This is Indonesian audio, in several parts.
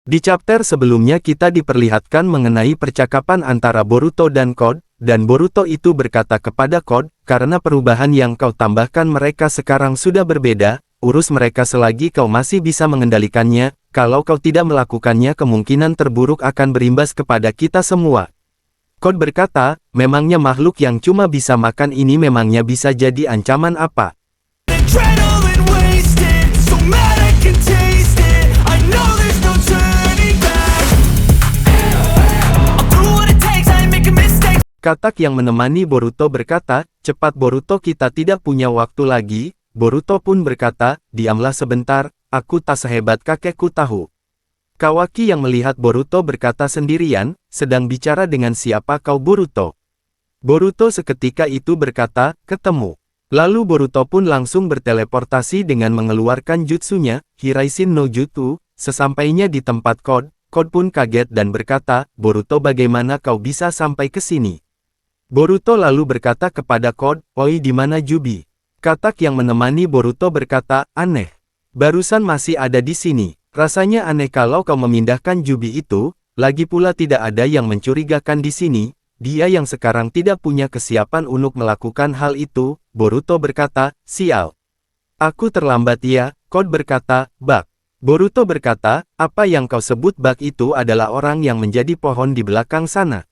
Di chapter sebelumnya kita diperlihatkan mengenai percakapan antara Boruto dan Code, dan Boruto itu berkata kepada Code, karena perubahan yang kau tambahkan mereka sekarang sudah berbeda, urus mereka selagi kau masih bisa mengendalikannya, kalau kau tidak melakukannya kemungkinan terburuk akan berimbas kepada kita semua. Code berkata, memangnya makhluk yang cuma bisa makan ini memangnya bisa jadi ancaman apa? Katak yang menemani Boruto berkata, cepat Boruto, kita tidak punya waktu lagi. Boruto pun berkata, diamlah sebentar, aku tak sehebat kakekku tahu. Kawaki yang melihat Boruto berkata sendirian, sedang bicara dengan siapa kau Boruto? Boruto seketika itu berkata, ketemu. Lalu Boruto pun langsung berteleportasi dengan mengeluarkan jutsunya, Hiraishin no Jutsu. Sesampainya di tempat Code pun kaget dan berkata, Boruto, bagaimana kau bisa sampai ke sini? Boruto lalu berkata kepada Code, oi, di mana Jubi? Katak yang menemani Boruto berkata, aneh. Barusan masih ada di sini. Rasanya aneh kalau kau memindahkan Jubi itu, lagi pula tidak ada yang mencurigakan di sini. Dia yang sekarang tidak punya kesiapan untuk melakukan hal itu. Boruto berkata, sial. Aku terlambat ya, Code berkata, bug. Boruto berkata, apa yang kau sebut bug itu adalah orang yang menjadi pohon di belakang sana.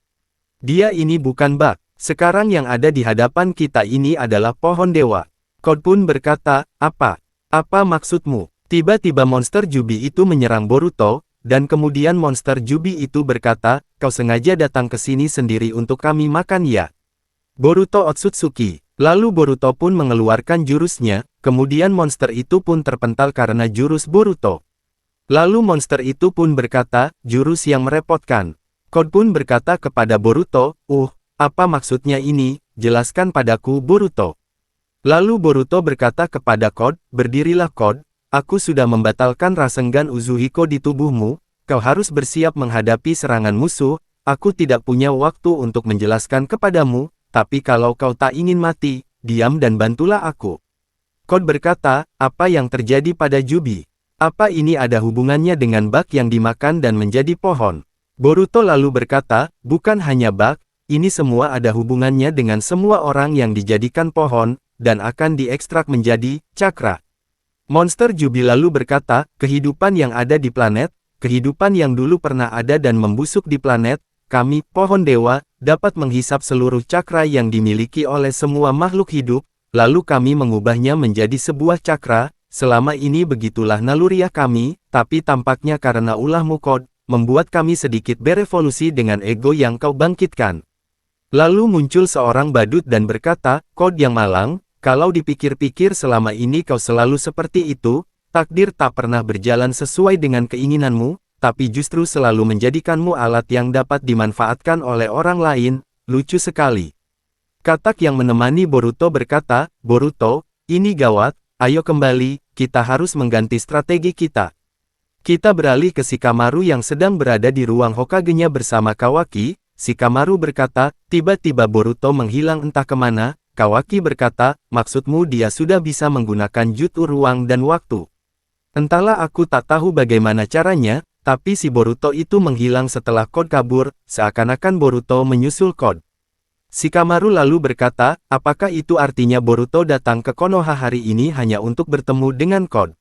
Dia ini bukan bug. Sekarang yang ada di hadapan kita ini adalah pohon dewa. Code pun berkata, apa? Apa maksudmu? Tiba-tiba monster Jubi itu menyerang Boruto, dan kemudian monster Jubi itu berkata, kau sengaja datang ke sini sendiri untuk kami makan ya? Boruto Otsutsuki. Lalu Boruto pun mengeluarkan jurusnya, kemudian monster itu pun terpental karena jurus Boruto. Lalu monster itu pun berkata, jurus yang merepotkan. Code pun berkata kepada Boruto, apa maksudnya ini? Jelaskan padaku Boruto. Lalu Boruto berkata kepada Code, berdirilah Code, aku sudah membatalkan Rasengan Uzuhiko di tubuhmu, kau harus bersiap menghadapi serangan musuh, aku tidak punya waktu untuk menjelaskan kepadamu, tapi kalau kau tak ingin mati, diam dan bantulah aku. Code berkata, apa yang terjadi pada Jubi? Apa ini ada hubungannya dengan bug yang dimakan dan menjadi pohon? Boruto lalu berkata, bukan hanya bug, ini semua ada hubungannya dengan semua orang yang dijadikan pohon, dan akan diekstrak menjadi cakra. Monster Jubi lalu berkata, kehidupan yang ada di planet, kehidupan yang dulu pernah ada dan membusuk di planet, kami, pohon dewa, dapat menghisap seluruh cakra yang dimiliki oleh semua makhluk hidup, lalu kami mengubahnya menjadi sebuah cakra, selama ini begitulah naluriah kami, tapi tampaknya karena ulahmu Code, membuat kami sedikit berevolusi dengan ego yang kau bangkitkan. Lalu muncul seorang badut dan berkata, Code yang malang, kalau dipikir-pikir selama ini kau selalu seperti itu, takdir tak pernah berjalan sesuai dengan keinginanmu, tapi justru selalu menjadikanmu alat yang dapat dimanfaatkan oleh orang lain, lucu sekali. Katak yang menemani Boruto berkata, Boruto, ini gawat, ayo kembali, kita harus mengganti strategi kita. Kita beralih ke Shikamaru yang sedang berada di ruang Hokage-nya bersama Kawaki. Shikamaru berkata, tiba-tiba Boruto menghilang entah kemana. Kawaki berkata, maksudmu dia sudah bisa menggunakan jutsu ruang dan waktu. Entahlah, aku tak tahu bagaimana caranya, tapi si Boruto itu menghilang setelah Code kabur, seakan-akan Boruto menyusul Code. Shikamaru lalu berkata, apakah itu artinya Boruto datang ke Konoha hari ini hanya untuk bertemu dengan Code?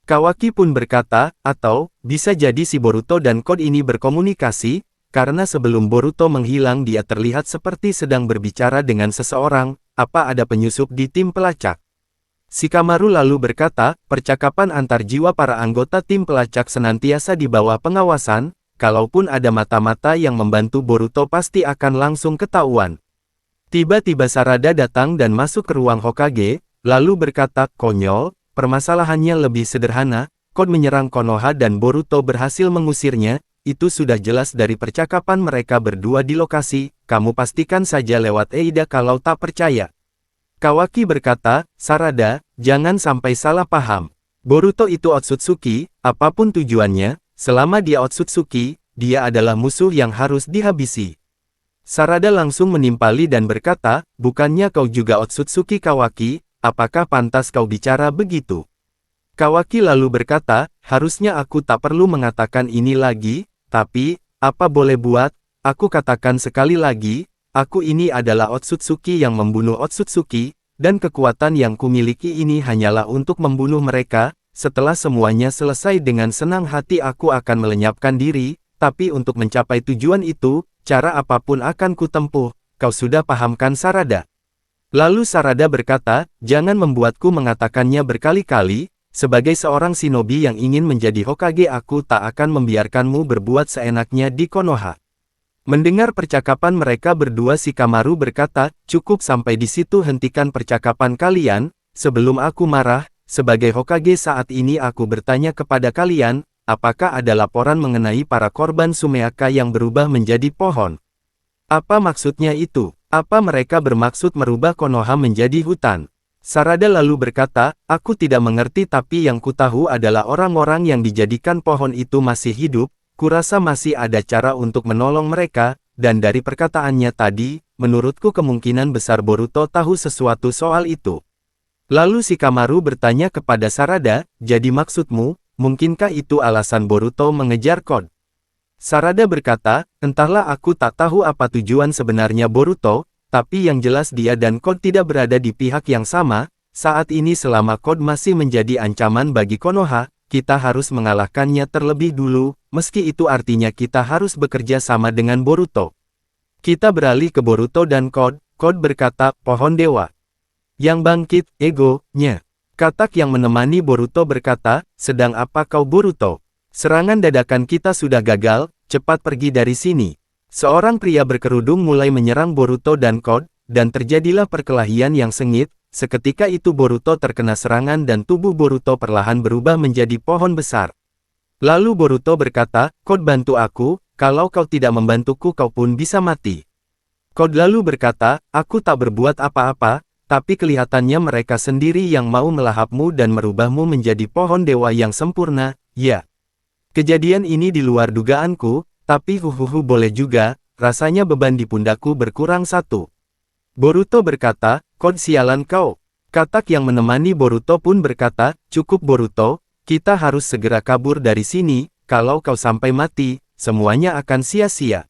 Kawaki pun berkata, atau, bisa jadi si Boruto dan Code ini berkomunikasi, karena sebelum Boruto menghilang dia terlihat seperti sedang berbicara dengan seseorang, apa ada penyusup di tim pelacak? Shikamaru lalu berkata, percakapan antar jiwa para anggota tim pelacak senantiasa di bawah pengawasan, kalaupun ada mata-mata yang membantu Boruto pasti akan langsung ketahuan. Tiba-tiba Sarada datang dan masuk ke ruang Hokage, lalu berkata, konyol, permasalahannya lebih sederhana, Code menyerang Konoha dan Boruto berhasil mengusirnya. Itu sudah jelas dari percakapan mereka berdua di lokasi, kamu pastikan saja lewat Eida kalau tak percaya. Kawaki berkata, Sarada, jangan sampai salah paham. Boruto itu Otsutsuki, apapun tujuannya, selama dia Otsutsuki, dia adalah musuh yang harus dihabisi. Sarada langsung menimpali dan berkata, bukannya kau juga Otsutsuki Kawaki, apakah pantas kau bicara begitu? Kawaki lalu berkata, harusnya aku tak perlu mengatakan ini lagi, tapi, apa boleh buat, aku katakan sekali lagi, aku ini adalah Otsutsuki yang membunuh Otsutsuki, dan kekuatan yang kumiliki ini hanyalah untuk membunuh mereka. Setelah semuanya selesai dengan senang hati aku akan melenyapkan diri, tapi untuk mencapai tujuan itu, cara apapun akan kutempuh, kau sudah pahamkan Sarada? Lalu Sarada berkata, jangan membuatku mengatakannya berkali-kali, sebagai seorang shinobi yang ingin menjadi Hokage aku tak akan membiarkanmu berbuat seenaknya di Konoha. Mendengar percakapan mereka berdua Shikamaru berkata, cukup sampai di situ hentikan percakapan kalian, sebelum aku marah, sebagai Hokage saat ini aku bertanya kepada kalian, apakah ada laporan mengenai para korban Sumeaka yang berubah menjadi pohon? Apa maksudnya itu? Apa mereka bermaksud merubah Konoha menjadi hutan? Sarada lalu berkata, aku tidak mengerti tapi yang kutahu adalah orang-orang yang dijadikan pohon itu masih hidup, kurasa masih ada cara untuk menolong mereka, dan dari perkataannya tadi, menurutku kemungkinan besar Boruto tahu sesuatu soal itu. Lalu Shikamaru bertanya kepada Sarada, jadi maksudmu, mungkinkah itu alasan Boruto mengejar Code? Sarada berkata, entahlah aku tak tahu apa tujuan sebenarnya Boruto, tapi yang jelas dia dan Code tidak berada di pihak yang sama, saat ini selama Code masih menjadi ancaman bagi Konoha, kita harus mengalahkannya terlebih dulu, meski itu artinya kita harus bekerja sama dengan Boruto. Kita beralih ke Boruto dan Code berkata, pohon dewa. Yang bangkit, ego-nya. Katak yang menemani Boruto berkata, sedang apa kau Boruto? Serangan dadakan kita sudah gagal, cepat pergi dari sini. Seorang pria berkerudung mulai menyerang Boruto dan Code, dan terjadilah perkelahian yang sengit, seketika itu Boruto terkena serangan dan tubuh Boruto perlahan berubah menjadi pohon besar. Lalu Boruto berkata, Code bantu aku, kalau kau tidak membantuku kau pun bisa mati. Code lalu berkata, aku tak berbuat apa-apa, tapi kelihatannya mereka sendiri yang mau melahapmu dan merubahmu menjadi pohon dewa yang sempurna, ya. Kejadian ini di luar dugaanku, tapi boleh juga, rasanya beban di pundakku berkurang satu. Boruto berkata, Code sialan kau. Katak yang menemani Boruto pun berkata, cukup Boruto, kita harus segera kabur dari sini, kalau kau sampai mati, semuanya akan sia-sia.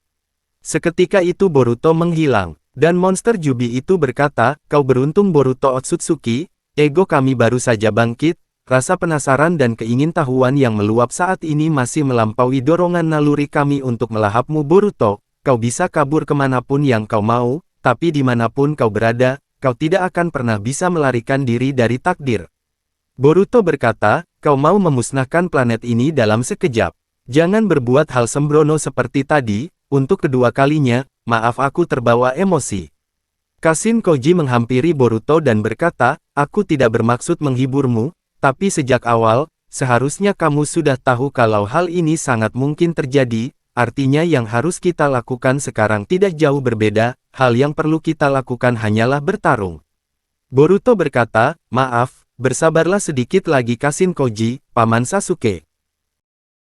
Seketika itu Boruto menghilang, dan monster Jubi itu berkata, kau beruntung Boruto Otsutsuki, ego kami baru saja bangkit. Rasa penasaran dan keingintahuan yang meluap saat ini masih melampaui dorongan naluri kami untuk melahapmu Boruto, kau bisa kabur kemanapun yang kau mau, tapi dimanapun kau berada, kau tidak akan pernah bisa melarikan diri dari takdir. Boruto berkata, kau mau memusnahkan planet ini dalam sekejap. Jangan berbuat hal sembrono seperti tadi, untuk kedua kalinya, maaf aku terbawa emosi. Kashin Koji menghampiri Boruto dan berkata, aku tidak bermaksud menghiburmu, tapi sejak awal, seharusnya kamu sudah tahu kalau hal ini sangat mungkin terjadi, artinya yang harus kita lakukan sekarang tidak jauh berbeda, hal yang perlu kita lakukan hanyalah bertarung. Boruto berkata, maaf, bersabarlah sedikit lagi Kashin Koji, Paman Sasuke.